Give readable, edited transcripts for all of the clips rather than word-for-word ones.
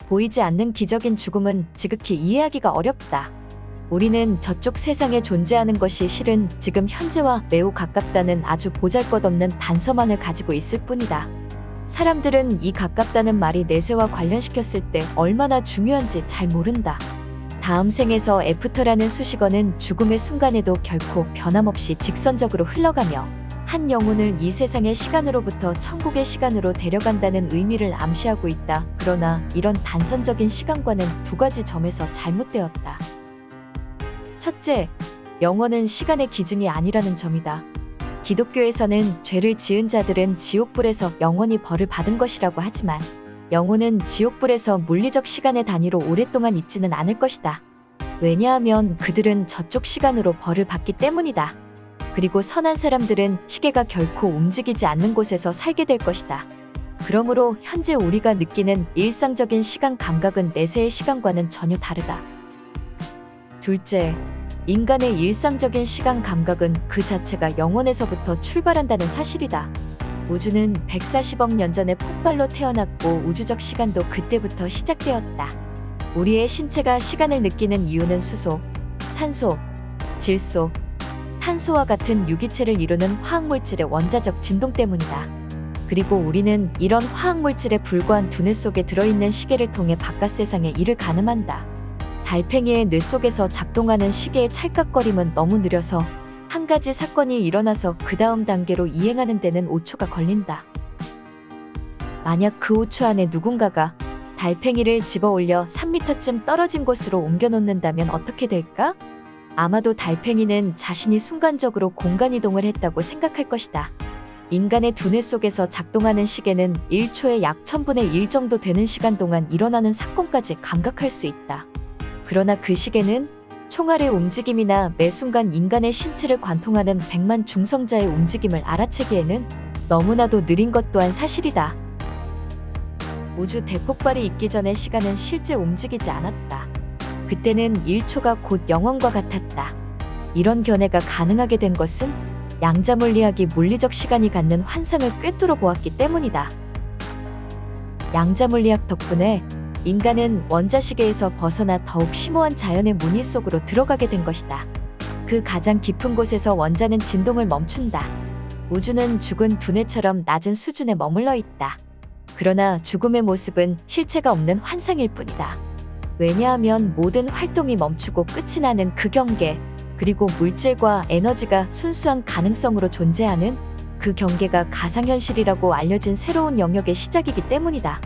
보이지 않는 기적인 죽음은 지극히 이해하기가 어렵다. 우리는 저쪽 세상에 존재하는 것이 실은 지금 현재와 매우 가깝다는 아주 보잘것없는 단서만을 가지고 있을 뿐이다. 사람들은 이 가깝다는 말이 내세와 관련시켰을 때 얼마나 중요한지 잘 모른다. 다음 생에서 애프터라는 수식어는 죽음의 순간에도 결코 변함없이 직선적으로 흘러가며 한 영혼을 이 세상의 시간으로부터 천국의 시간으로 데려간다는 의미를 암시하고 있다. 그러나 이런 단선적인 시간과는 두 가지 점에서 잘못되었다. 첫째, 영원은 시간의 기준이 아니라는 점이다. 기독교에서는 죄를 지은 자들은 지옥불에서 영원히 벌을 받은 것이라고 하지만 영혼은 지옥불에서 물리적 시간의 단위로 오랫동안 있지는 않을 것이다. 왜냐하면 그들은 저쪽 시간으로 벌을 받기 때문이다. 그리고 선한 사람들은 시계가 결코 움직이지 않는 곳에서 살게 될 것이다. 그러므로 현재 우리가 느끼는 일상적인 시간 감각은 내세의 시간과는 전혀 다르다. 둘째, 인간의 일상적인 시간 감각은 그 자체가 영혼에서부터 출발한다는 사실이다. 우주는 140억 년 전에 폭발로 태어났고 우주적 시간도 그때부터 시작되었다. 우리의 신체가 시간을 느끼는 이유는 수소, 산소, 질소, 탄소와 같은 유기체를 이루는 화학물질의 원자적 진동 때문이다. 그리고 우리는 이런 화학물질에 불과한 두뇌 속에 들어있는 시계를 통해 바깥 세상의 일을 가늠한다. 달팽이의 뇌 속에서 작동하는 시계의 찰칵거림은 너무 느려서 한 가지 사건이 일어나서 그 다음 단계로 이행하는 데는 5초가 걸린다. 만약 그 5초 안에 누군가가 달팽이를 집어 올려 3m쯤 떨어진 곳으로 옮겨 놓는다면 어떻게 될까? 아마도 달팽이는 자신이 순간적으로 공간이동을 했다고 생각할 것이다. 인간의 두뇌 속에서 작동하는 시계는 1초에 약 1000분의 1 정도 되는 시간 동안 일어나는 사건까지 감각할 수 있다. 그러나 그 시계는 총알의 움직임이나 매 순간 인간의 신체를 관통하는 100만 중성자의 움직임을 알아채기에는 너무나도 느린 것 또한 사실이다. 우주 대폭발이 있기 전에 시간은 실제 움직이지 않았다. 그때는 1초가 곧 영원과 같았다. 이런 견해가 가능하게 된 것은 양자물리학이 물리적 시간이 갖는 환상을 꿰뚫어 보았기 때문이다. 양자물리학 덕분에 인간은 원자시계에서 벗어나 더욱 심오한 자연의 무늬 속으로 들어가게 된 것이다. 그 가장 깊은 곳에서 원자는 진동을 멈춘다. 우주는 죽은 두뇌처럼 낮은 수준에 머물러 있다. 그러나 죽음의 모습은 실체가 없는 환상일 뿐이다. 왜냐하면 모든 활동이 멈추고 끝이 나는 그 경계, 그리고 물질과 에너지가 순수한 가능성으로 존재하는 그 경계가 가상현실이라고 알려진 새로운 영역의 시작이기 때문이다.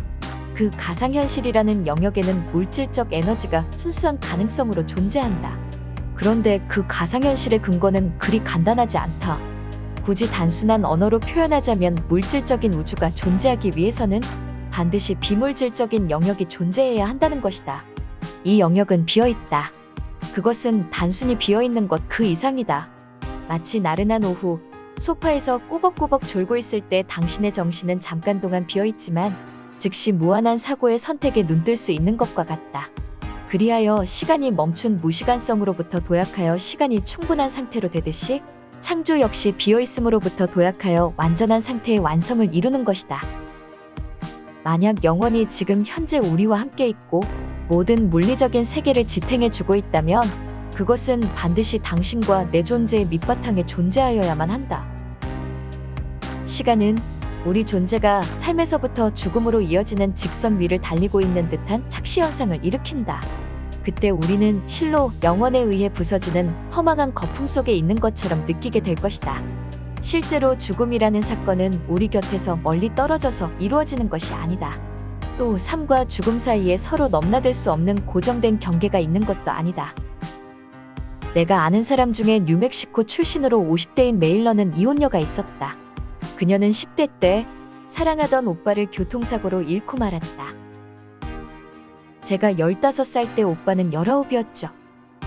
그 가상현실이라는 영역에는 물질적 에너지가 순수한 가능성으로 존재한다. 그런데 그 가상현실의 근거는 그리 간단하지 않다. 굳이 단순한 언어로 표현하자면 물질적인 우주가 존재하기 위해서는 반드시 비물질적인 영역이 존재해야 한다는 것이다. 이 영역은 비어있다. 그것은 단순히 비어있는 것 그 이상이다. 마치 나른한 오후, 소파에서 꾸벅꾸벅 졸고 있을 때 당신의 정신은 잠깐 동안 비어있지만 즉시 무한한 사고의 선택에 눈뜰 수 있는 것과 같다. 그리하여 시간이 멈춘 무시간성으로부터 도약하여 시간이 충분한 상태로 되듯이 창조 역시 비어있음으로부터 도약하여 완전한 상태의 완성을 이루는 것이다. 만약 영원히 지금 현재 우리와 함께 있고 모든 물리적인 세계를 지탱해주고 있다면 그것은 반드시 당신과 내 존재의 밑바탕에 존재하여야만 한다. 시간은 우리 존재가 삶에서부터 죽음으로 이어지는 직선 위를 달리고 있는 듯한 착시현상을 일으킨다. 그때 우리는 실로 영원에 의해 부서지는 허망한 거품 속에 있는 것처럼 느끼게 될 것이다. 실제로 죽음이라는 사건은 우리 곁에서 멀리 떨어져서 이루어지는 것이 아니다. 또 삶과 죽음 사이에 서로 넘나들 수 없는 고정된 경계가 있는 것도 아니다. 내가 아는 사람 중에 뉴멕시코 출신으로 50대인 메일러는 이혼녀가 있었다. 그녀는 10대 때 사랑하던 오빠를 교통사고로 잃고 말았다. 제가 15살 때 오빠는 19이었죠.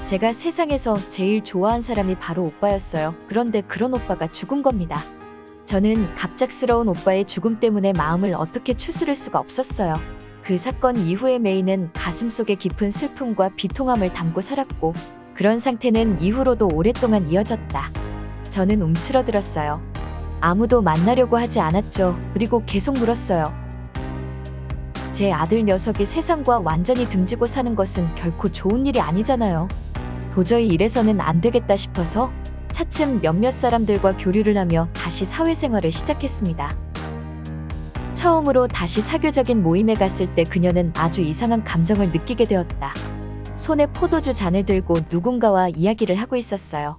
제가 세상에서 제일 좋아한 사람이 바로 오빠였어요. 그런데 그런 오빠가 죽은 겁니다. 저는 갑작스러운 오빠의 죽음 때문에 마음을 어떻게 추스를 수가 없었어요. 그 사건 이후에 메이는 가슴속에 깊은 슬픔과 비통함을 담고 살았고 그런 상태는 이후로도 오랫동안 이어졌다. 저는 움츠러들었어요. 아무도 만나려고 하지 않았죠. 그리고 계속 물었어요. 제 아들 녀석이 세상과 완전히 등지고 사는 것은 결코 좋은 일이 아니잖아요. 도저히 이래서는 안 되겠다 싶어서 차츰 몇몇 사람들과 교류를 하며 다시 사회생활을 시작했습니다. 처음으로 다시 사교적인 모임에 갔을 때 그녀는 아주 이상한 감정을 느끼게 되었다. 손에 포도주 잔을 들고 누군가와 이야기를 하고 있었어요.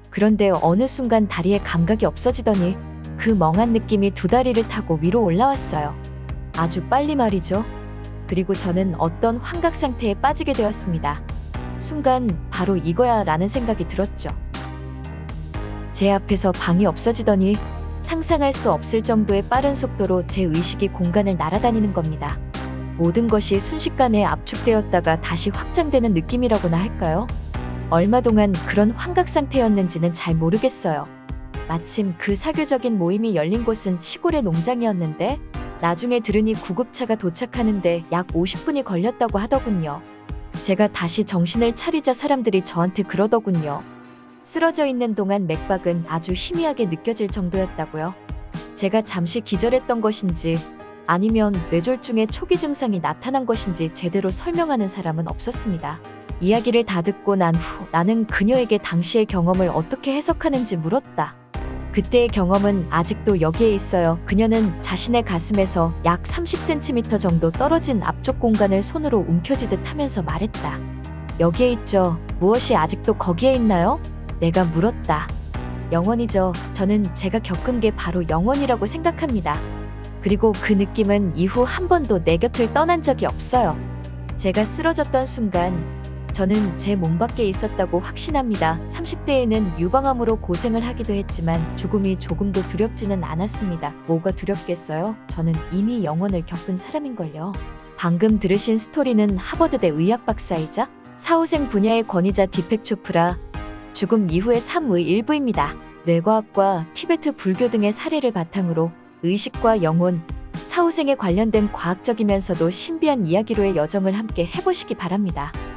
그런데 어느 순간 다리에 감각이 없어지더니 그 멍한 느낌이 두 다리를 타고 위로 올라왔어요. 아주 빨리 말이죠. 그리고 저는 어떤 환각 상태에 빠지게 되었습니다. 순간 바로 이거야 라는 생각이 들었죠. 제 앞에서 방이 없어지더니 상상할 수 없을 정도의 빠른 속도로 제 의식이 공간을 날아다니는 겁니다. 모든 것이 순식간에 압축되었다가 다시 확장되는 느낌이라고나 할까요? 얼마 동안 그런 환각 상태였는지는 잘 모르겠어요. 마침 그 사교적인 모임이 열린 곳은 시골의 농장이었는데 나중에 들으니 구급차가 도착하는데 약 50분이 걸렸다고 하더군요. 제가 다시 정신을 차리자 사람들이 저한테 그러더군요. 쓰러져 있는 동안 맥박은 아주 희미하게 느껴질 정도였다고요. 제가 잠시 기절했던 것인지 아니면 뇌졸중의 초기 증상이 나타난 것인지 제대로 설명하는 사람은 없었습니다. 이야기를 다 듣고 난 후 나는 그녀에게 당시의 경험을 어떻게 해석하는지 물었다. 그때의 경험은 아직도 여기에 있어요. 그녀는 자신의 가슴에서 약 30cm 정도 떨어진 앞쪽 공간을 손으로 움켜쥐듯 하면서 말했다. 여기에 있죠. 무엇이 아직도 거기에 있나요? 내가 물었다. 영혼이죠. 저는 제가 겪은 게 바로 영혼이라고 생각합니다. 그리고 그 느낌은 이후 한 번도 내 곁을 떠난 적이 없어요. 제가 쓰러졌던 순간 저는 제 몸 밖에 있었다고 확신합니다. 30대에는 유방암으로 고생을 하기도 했지만 죽음이 조금도 두렵지는 않았습니다. 뭐가 두렵겠어요? 저는 이미 영혼을 겪은 사람인걸요. 방금 들으신 스토리는 하버드대 의학 박사이자 사후생 분야의 권위자 디펙 초프라 죽음 이후의 삶의 일부입니다. 뇌과학과 티베트 불교 등의 사례를 바탕으로 의식과 영혼, 사후생에 관련된 과학적이면서도 신비한 이야기로의 여정을 함께 해보시기 바랍니다.